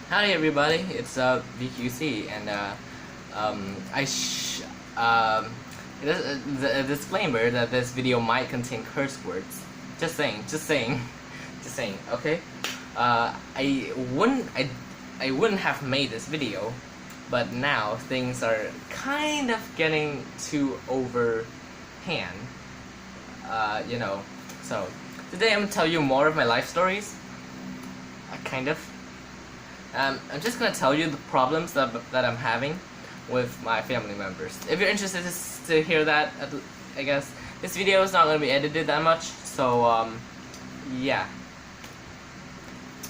Howdy everybody, it's VQC, and I the disclaimer that this video might contain curse words. Just saying, just saying. Okay, I wouldn't have made this video, but now things are kind of getting too overhand. You know. So today I'm gonna tell you more of my life stories. Kind of. I'm just gonna tell you the problems that I'm having with my family members. If you're interested to hear that, I guess this video is not gonna be edited that much. So yeah.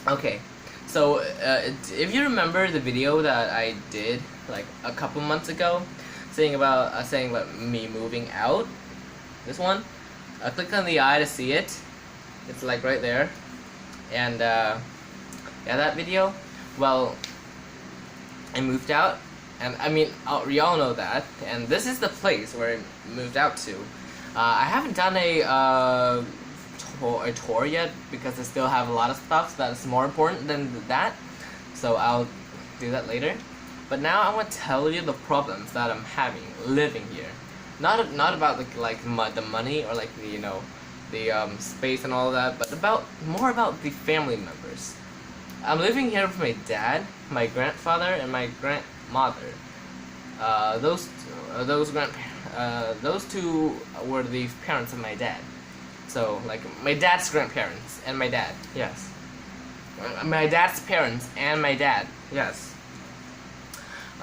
Okay. So if you remember the video that I did like a couple months ago, saying about me moving out, this one, click on the eye to see it. It's like right there, and yeah, that video. Well, I moved out, and I mean, we all know that, and this is the place where I moved out to. I haven't done a tour yet because I still have a lot of stuff that's more important than that, so I'll do that later. But now I want to tell you the problems that I'm having living here. Not about the money or like the space and all that, but more about the family members. I'm living here with my dad, my grandfather, and my grandmother. Those two were the parents of my dad. So like my dad's grandparents and my dad. Yes. My dad's parents and my dad. Yes.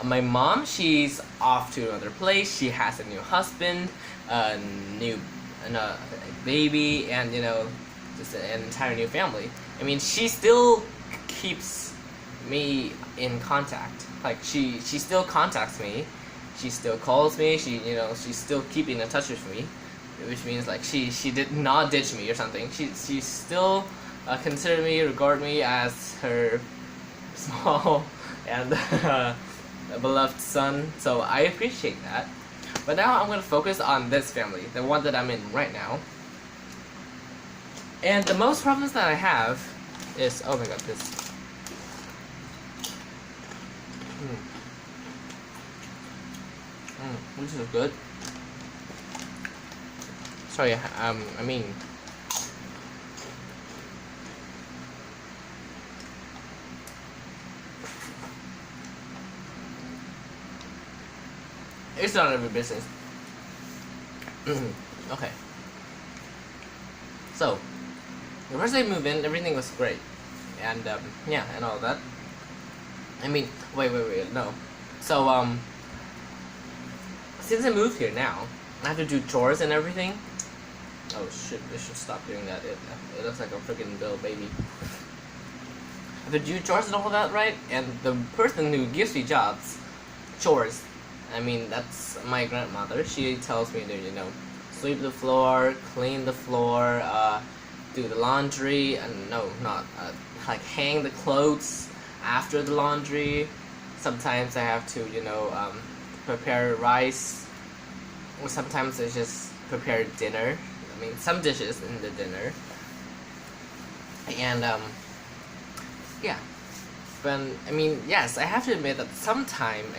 My mom, she's off to another place. She has a new husband, a baby, and just an entire new family. I mean, she still keeps me in contact. Like she still contacts me, she still calls me, she's still keeping in touch with me, which means like she did not ditch me or something. She still regard me as her small and beloved son. So I appreciate that. But now I'm gonna focus on this family, the one that I'm in right now. And the most problems that I have is, oh my god, this. This is good. Sorry, I mean. It's none of your business. Okay. So, the first day I moved in, everything was great. And, yeah, and all that. I mean, wait, no. So, since I moved here now, I have to do chores and everything. Oh shit, I should stop doing that. It looks like a freaking little baby. I have to do chores and all that, right? And the person who gives me chores, I mean, that's my grandmother. She tells me to, sweep the floor, clean the floor, do the laundry, and like hang the clothes after the laundry. Sometimes I have to, prepare rice, or sometimes I just prepare dinner. I mean, some dishes in the dinner. And, yeah. But, I mean, yes, I have to admit that sometimes,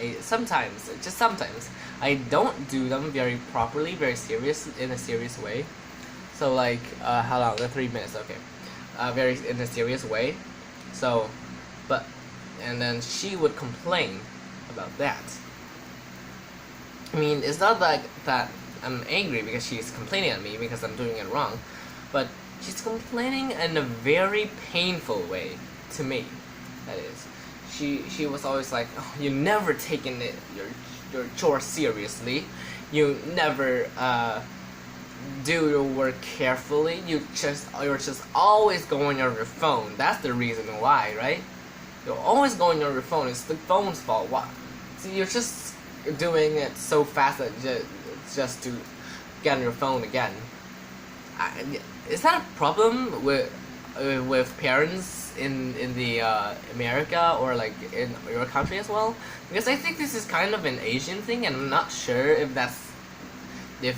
I don't do them very properly, in a serious way. So, like, how long? 3 minutes, okay. In a serious way. So, and then she would complain about that. I mean, it's not like that I'm angry because she's complaining at me because I'm doing it wrong, but she's complaining in a very painful way to me. That is, she was always like, oh, you never taken your chores seriously. You never do your work carefully. You're just always going on your phone. That's the reason why, right? You're always going on your phone. It's the phone's fault. What? See, you're just doing it so fast that just to get on your phone again. Is that a problem with parents in the America or like in your country as well? Because I think this is kind of an Asian thing, and I'm not sure if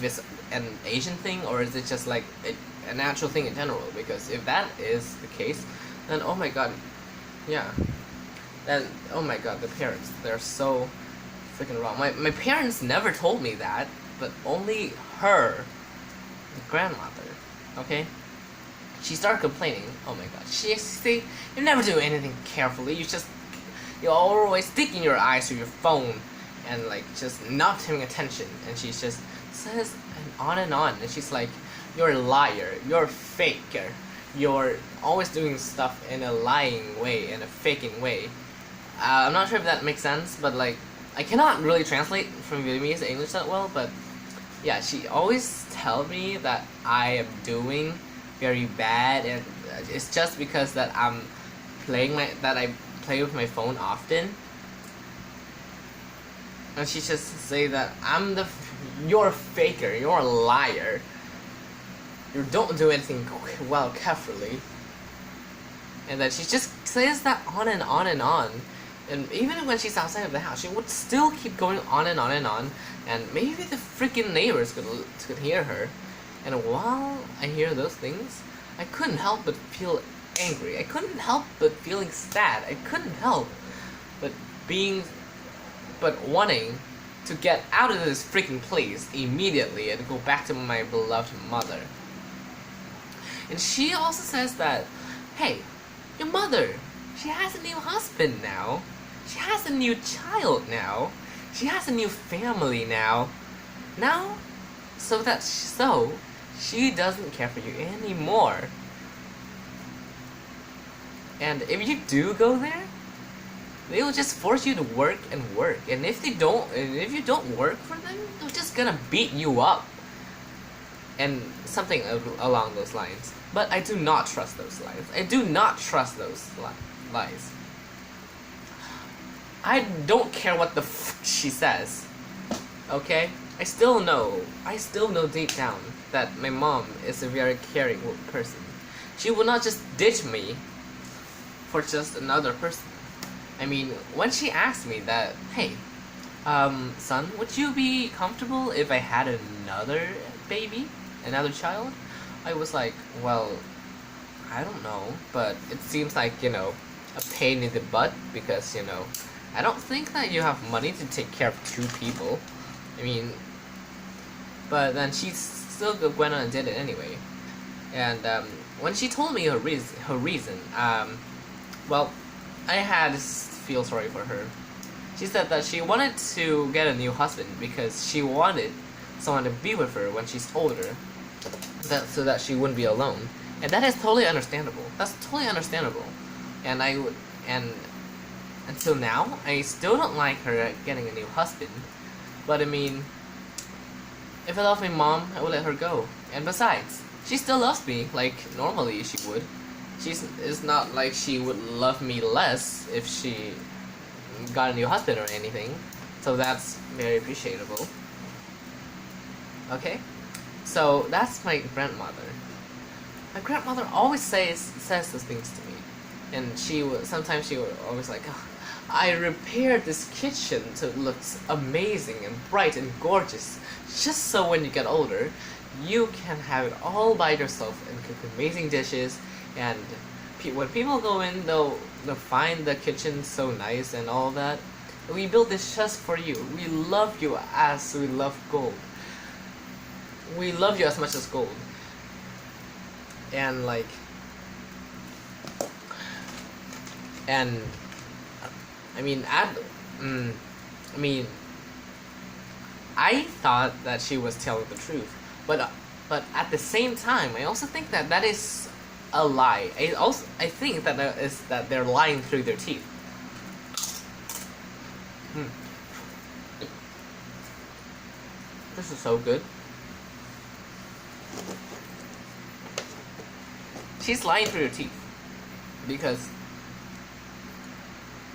it's an Asian thing or is it just like a natural thing in general. Because if that is the case, then oh my god, yeah. And oh my god, the parents, they're so freaking wrong. My parents never told me that, but only her, the grandmother, okay? She started complaining. Oh my god, she say you never do anything carefully. You're always sticking your eyes to your phone and like just not paying attention. And she just says and on. And she's like, you're a liar. You're a faker. You're always doing stuff in a lying way, in a faking way. I'm not sure if that makes sense, but like I cannot really translate from Vietnamese to English that well. But yeah, she always tells me that I am doing very bad, and it's just because that I play with my phone often, and she just say that you're a faker, you're a liar, you don't do anything well carefully, and then she just says that on and on and on, and even when she's outside of the house, she would still keep going on and on and on, and maybe the freaking neighbors could hear her. And while I hear those things, I couldn't help but feel angry. I couldn't help but feeling sad. I couldn't help but wanting to get out of this freaking place immediately and go back to my beloved mother. And she also says that, hey, your mother, she has a new husband now. She has a new child now. She has a new family now. So she doesn't care for you anymore. And if you do go there, they will just force you to work and work. And if you don't work for them, they're just gonna beat you up. And something along those lines. But I do not trust those lies. I do not trust those lies. I don't care what the she says. Okay? I still know deep down that my mom is a very caring person. She will not just ditch me for just another person. I mean, when she asked me that, hey, son, would you be comfortable if I had another baby, another child? I was like, well, I don't know, but it seems like, a pain in the butt because, I don't think that you have money to take care of 2 people. I mean, but then she still went on and did it anyway. And when she told me her reason, well, I had to feel sorry for her. She said that she wanted to get a new husband because she wanted someone to be with her when she's older, so that she wouldn't be alone. And that is totally understandable. That's totally understandable. And until now, I still don't like her getting a new husband. But I mean, if I love my mom, I would let her go. And besides, she still loves me like normally she would. It's not like she would love me less if she got a new husband or anything. So that's very appreciable. Okay? So that's my grandmother. My grandmother always says those things to me. And sometimes she would always like, oh, I repaired this kitchen so it looks amazing and bright and gorgeous, just so when you get older, you can have it all by yourself and cook amazing dishes. And when people go in, they'll find the kitchen so nice and all that. We built this just for you. We love you as we love gold. We love you as much as gold. And I thought that she was telling the truth, but at the same time, I also think that is a lie. I think that they're lying through their teeth. This is so good. She's lying through her teeth because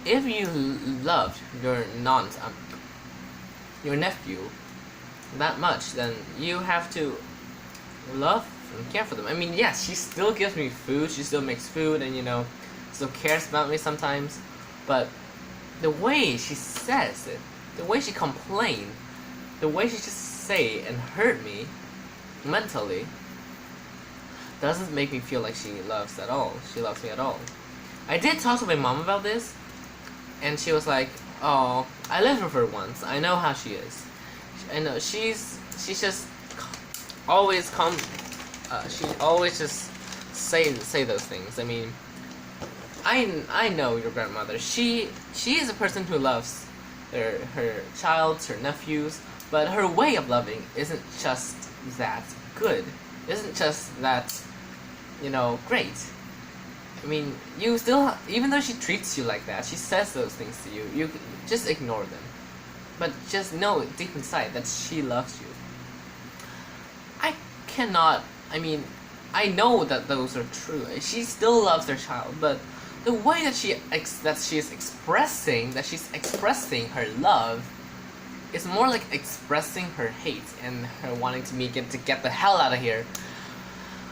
if you loved your nephew that much, then you have to love and care for them. I mean, yes, she still gives me food, she still makes food, and still cares about me sometimes, but the way she says it, the way she complained, the way she just say and hurt me mentally, doesn't make me feel like she loves me at all. I did talk to my mom about this, and she was like, "Oh, I lived with her once. I know how she is. I know she's just always come. She always just say those things. I mean, I know your grandmother. She is a person who loves her child, her nephews, but her way of loving isn't just that good. Isn't just that, great. I mean, you still, even though she treats you like that, she says those things to you, you just ignore them. But just know deep inside that she loves you. I know that those are true. She still loves her child, but the way that she's expressing her love is more like expressing her hate and her wanting to get the hell out of here.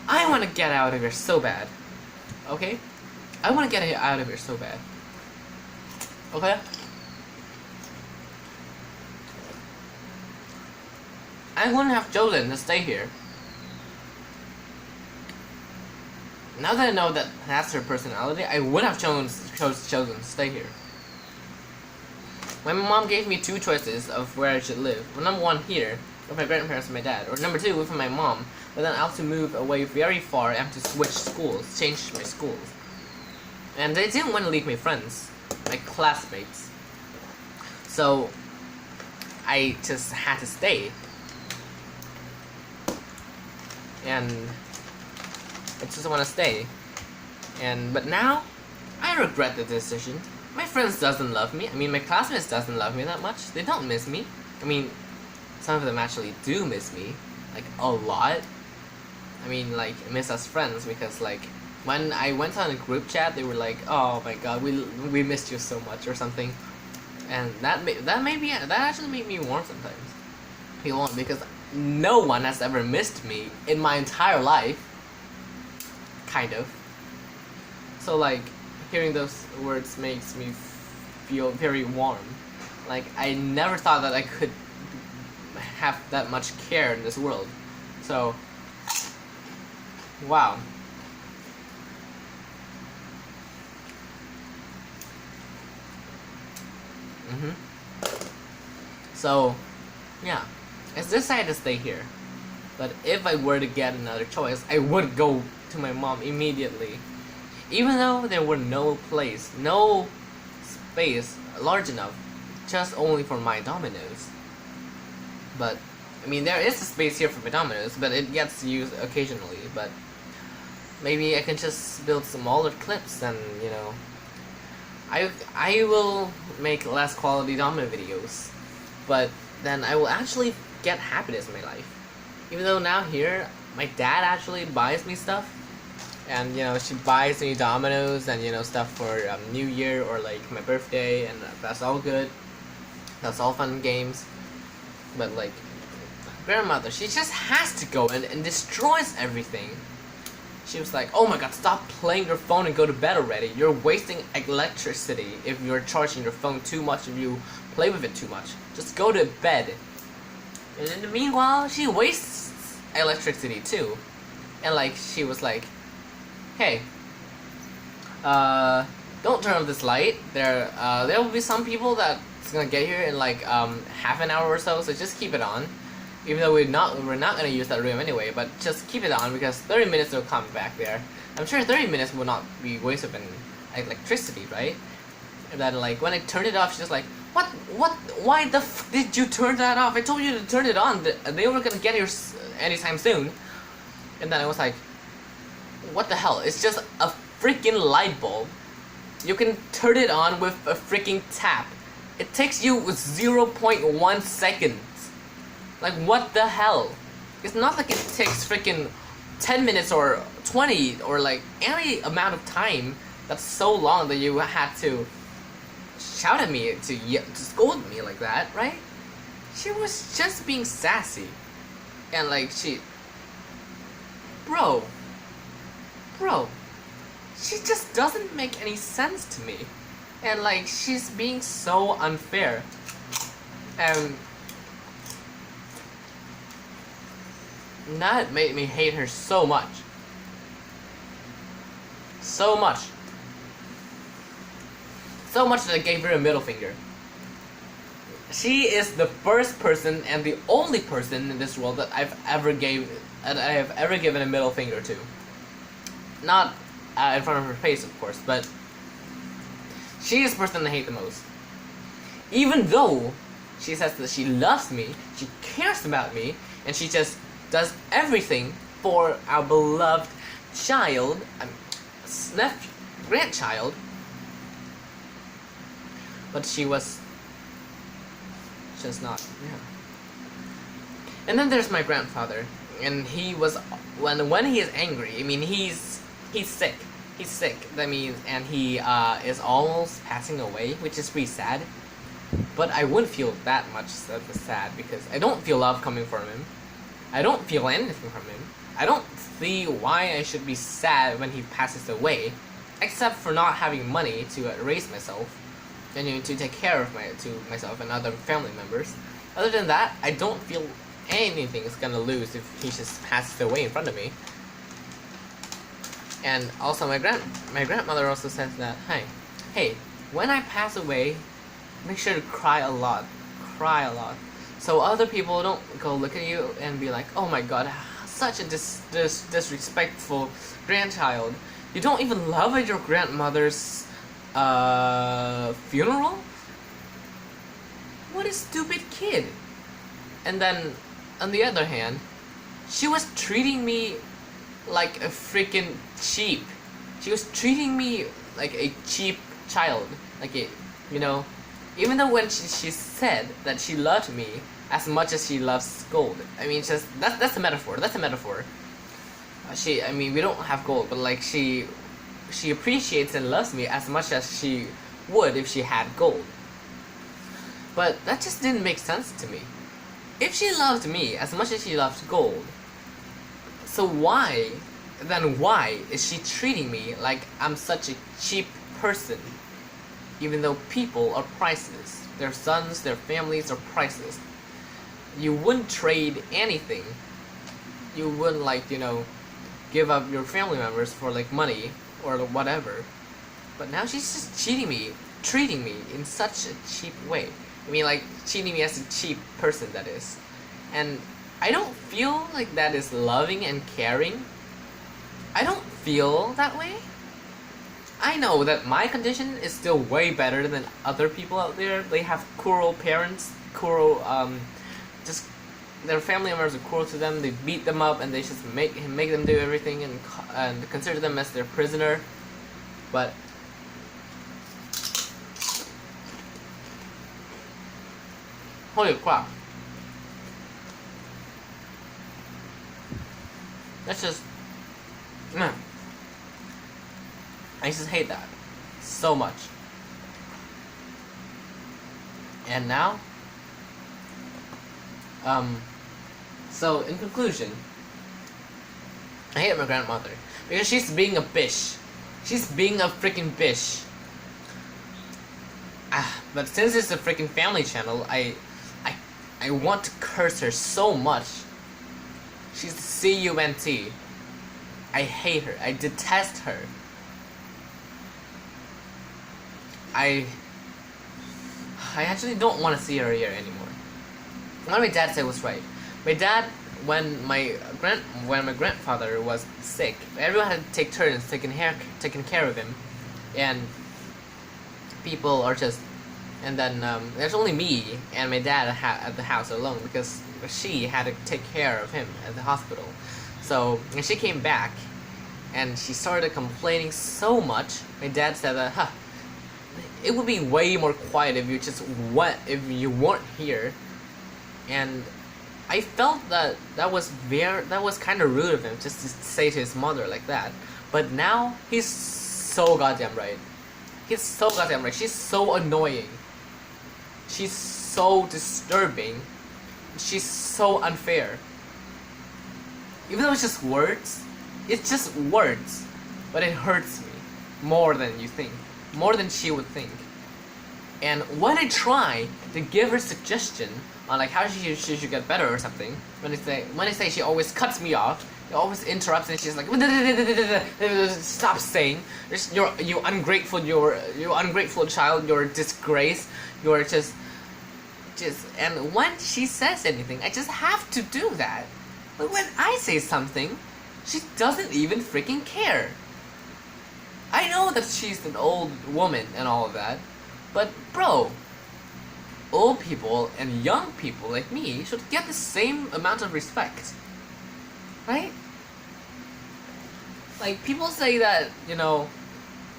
I want to get out of here so bad. Okay? I want to get out of here so bad. Okay? I wouldn't have chosen to stay here. Now that I know that that's her personality, I would have chosen to stay here. My mom gave me two choices of where I should live. Well, number one, here, with my grandparents and my dad. Or number two, with my mom. But then I have to move away very far. I have to switch schools, change my schools. And they didn't want to leave my friends, my classmates. So, I just had to stay. And I just want to stay. But now, I regret the decision. My friends doesn't love me. I mean, my classmates doesn't love me that much. They don't miss me. I mean, some of them actually do miss me. Like, a lot. I mean, like, miss us friends because, like, when I went on a group chat, they were like, "Oh my god, we missed you so much," or something. And that actually made me warm sometimes. Be warm because no one has ever missed me in my entire life. Kind of. So, like, hearing those words makes me feel very warm. Like, I never thought that I could have that much care in this world. So, wow. So, yeah. I decided to stay here. But if I were to get another choice, I would go to my mom immediately. Even though there were no space large enough, just only for my dominoes. But, I mean, there is a space here for my dominoes, but it gets used occasionally. But maybe I can just build smaller clips and, I will make less quality domino videos. But then I will actually get happiness in my life. Even though now here, my dad actually buys me stuff. And, she buys me dominoes and, stuff for New Year or, like, my birthday. And that's all good. That's all fun games. But, like, grandmother, she just has to go in and destroys everything. She was like, "Oh my god, stop playing your phone and go to bed already. You're wasting electricity if you're charging your phone too much, if you play with it too much. Just go to bed." And in the meanwhile, she wastes electricity too. And, like, she was like, "Hey, don't turn on this light. There will be some people that's gonna get here in, like, half an hour or so, so just keep it on. Even though we're not gonna use that room anyway, but just keep it on because 30 minutes will come back there. I'm sure 30 minutes will not be wasted in electricity, right?" And then, like, when I turned it off, she's just like, What, why the f did you turn that off? I told you to turn it on. They were gonna get here anytime soon." And then I was like, what the hell? It's just a freaking light bulb. You can turn it on with a freaking tap. It takes you 0.1 seconds. Like, what the hell? It's not like it takes freaking 10 minutes or 20 or, like, any amount of time that's so long that you had to shout at me to scold me like that, right? She was just being sassy. And, like, Bro, she just doesn't make any sense to me. And, like, she's being so unfair. And that made me hate her so much. So much. So much that I gave her a middle finger. She is the first person and the only person in this world that I have ever given a middle finger to. Not in front of her face, of course, but she is the person I hate the most. Even though she says that she loves me, she cares about me, and she just does everything for our beloved child, grandchild, but she was just not, yeah. And then there's my grandfather, and he was, when he is angry, I mean, he's sick. He's sick, that means, and he is almost passing away, which is pretty sad. But I wouldn't feel that much sad, because I don't feel love coming from him. I don't feel anything from him. I don't see why I should be sad when he passes away, except for not having money to raise myself, and to take care of myself and other family members. Other than that, I don't feel anything is gonna lose if he just passes away in front of me. And also my grandmother also says that, hey, when I pass away, make sure to cry a lot, so other people don't go look at you and be like, oh my god, such a disrespectful grandchild. You don't even love at your grandmother's funeral? What a stupid kid. And then, on the other hand, she was treating me like a freaking cheap. She was treating me like a cheap child. Like a, even though when she said that she loved me as much as she loves gold. I mean, just that's a metaphor. That's a metaphor. We don't have gold, but like she appreciates and loves me as much as she would if she had gold. But that just didn't make sense to me. If she loved me as much as she loved gold, so why is she treating me like I'm such a cheap person? Even though people are priceless. Their sons, their families are priceless. You wouldn't trade anything. You wouldn't give up your family members for money or whatever. But now she's just treating me in such a cheap way. I mean, treating me as a cheap person, that is. And I don't feel like that is loving and caring. I don't feel that way. I know that my condition is still way better than other people out there. They have cruel parents, just their family members are cruel to them. They beat them up and they just make them do everything and consider them as their prisoner. But holy crap! That's just man. I just hate that so much. And now, so in conclusion, I hate my grandmother because she's being a bitch. She's being a freaking bitch. But since it's a freaking family channel, I want to curse her so much. She's the C-U-N-T. I hate her. I detest her. I actually don't want to see her here anymore. What my dad said was right. My dad, when my grandfather was sick, everyone had to take turns taking care of him, and people are just, and then there's only me and my dad at the house alone because she had to take care of him at the hospital. So when she came back, and she started complaining so much, my dad said that, it would be way more quiet if you weren't here. And I felt that was kind of rude of him just to say to his mother like that. But now he's so goddamn right. He's so goddamn right. She's so annoying. She's so disturbing. She's so unfair. Even though it's just words, but it hurts me more than you think. More than she would think. And when I try to give her suggestion on how she should get better or something, when I say she always cuts me off He always interrupts, and she's like, stop saying. You ungrateful. You ungrateful child. You're a disgrace. You're just. And when she says anything, I just have to do that. But when I say something, she doesn't even freaking care. I know that she's an old woman and all of that, but bro, old people and young people like me should get the same amount of respect, right? Like, people say that, you know,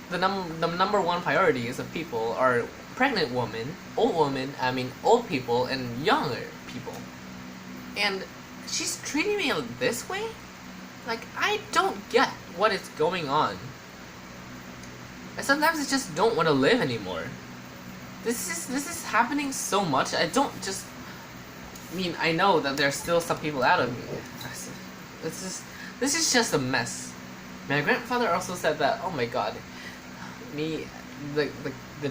the number one priorities of people are pregnant women, old people, and younger people. And she's treating me this way? Like, I don't get what is going on. And sometimes I just don't want to live anymore. This is happening so much. I mean, I know that there's still some people out of me. This is just a mess. My grandfather also said that, oh my god, the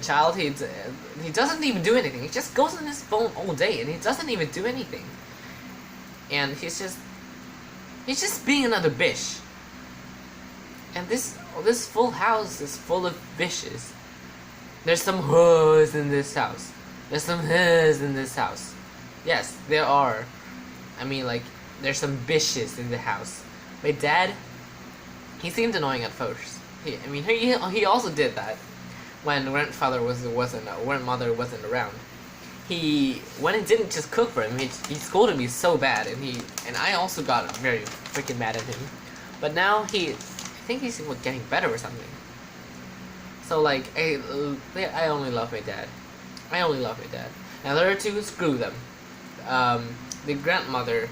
child, he doesn't even do anything. He just goes on his phone all day and he doesn't even do anything. And he's just being another bitch. And this full house is full of bitches. There's some hoes in this house. There's some hoes in this house. Yes, there are. I mean, like, there's some bitches in the house. My dad, he seemed annoying at first. He also did that when grandmother wasn't around. When he didn't just cook for him, he scolded me so bad, and I also got very freaking mad at him. But now I think he's getting better or something. So like, I only love my dad. I only love my dad. Now the other two, screw them. The grandmother,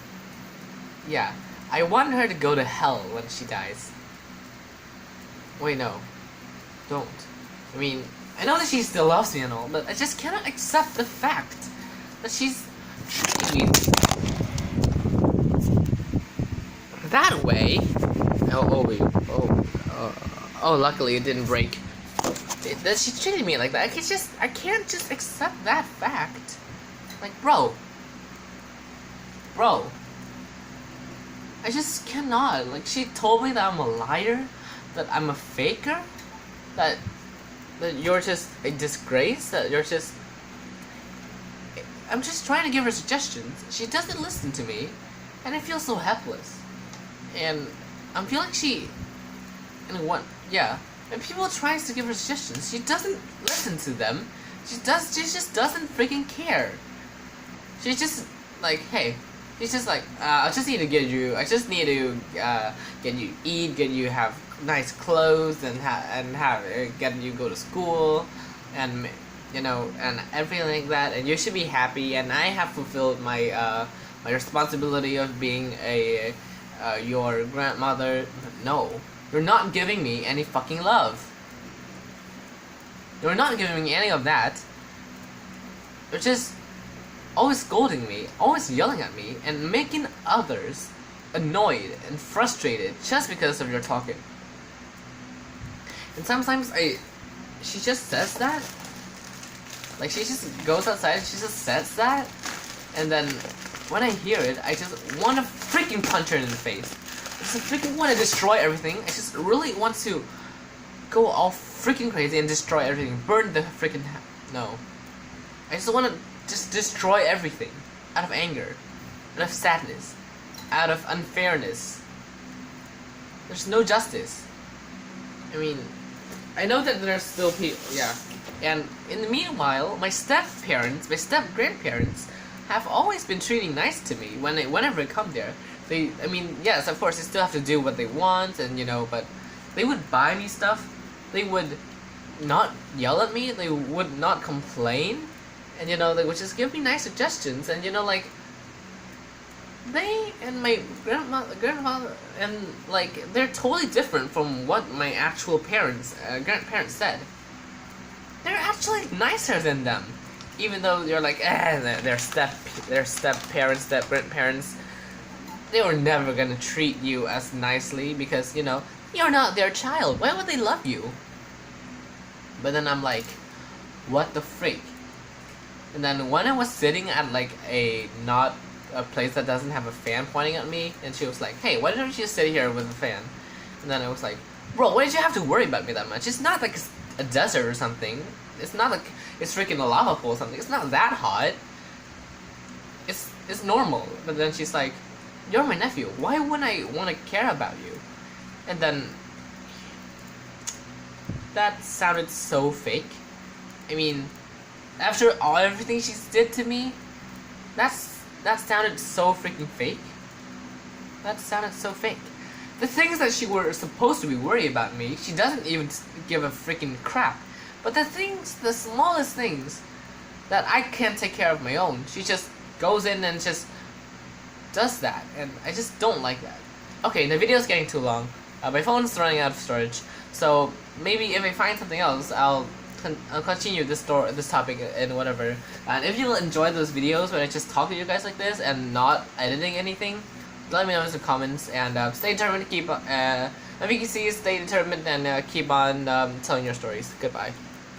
yeah, I want her to go to hell when she dies. Wait, no, don't. I mean, I know that she still loves me and all, but I just cannot accept the fact that she's treating me that way. Oh, luckily it didn't break. That she treated me like that. I can't just accept that fact. Like, bro, I just cannot. Like, she told me that I'm a liar, that I'm a faker, that you're just a disgrace, that you're just... I'm just trying to give her suggestions. She doesn't listen to me, and I feel so helpless. And I feel like when people tries to give her suggestions, she doesn't listen to them. She just doesn't freaking care. She's just like, hey, she's just like, I just need to get you eat, get you have nice clothes, and get you go to school, and and everything like that, and you should be happy, and I have fulfilled my my responsibility of being your grandmother. No, you're not giving me any fucking love. You're not giving me any of that. You're just always scolding me, always yelling at me, and making others annoyed and frustrated just because of your talking. And sometimes she just says that. Like, she just goes outside and she just says that, and then when I hear it, I just want to freaking punch her in the face. I just freaking want to destroy everything. I just really want to go all freaking crazy and destroy everything. Burn the freaking... No. I just want to just destroy everything. Out of anger. Out of sadness. Out of unfairness. There's no justice. I mean, I know that there's still people... Yeah. And in the meanwhile, my step-grandparents have always been treating nice to me whenever I come there. I mean, yes, of course, they still have to do what they want, and but they would buy me stuff. They would not yell at me. They would not complain, and they would just give me nice suggestions. And like, they and my grandfather, and like, they're totally different from what my actual grandparents said. They're actually nicer than them, even though you're like, they're step-parents, step-grandparents. They were never gonna treat you as nicely because, you're not their child. Why would they love you? But then I'm like, what the freak? And then when I was sitting at like a not a place that doesn't have a fan pointing at me, and she was like, "Hey, why don't you just sit here with a fan?" And then I was like, "Bro, why did you have to worry about me that much? It's not like a desert or something. It's not like it's freaking a lava pool or something. It's not that hot. It's normal." But then she's like, "You're my nephew. Why wouldn't I want to care about you?" And then that sounded so fake. I mean, after everything she did to me, that sounded so freaking fake. That sounded so fake. The things that she were supposed to be worried about me, she doesn't even give a freaking crap. But the smallest things that I can't take care of my own, she just goes in and just does that, and I just don't like that. Okay, the video's getting too long. My phone's running out of storage, so maybe if I find something else, I'll continue this topic and whatever. And if you enjoy those videos where I just talk to you guys like this and not editing anything, let me know in the comments. And stay determined to keep VQC, stay determined, and keep on telling your stories. Goodbye.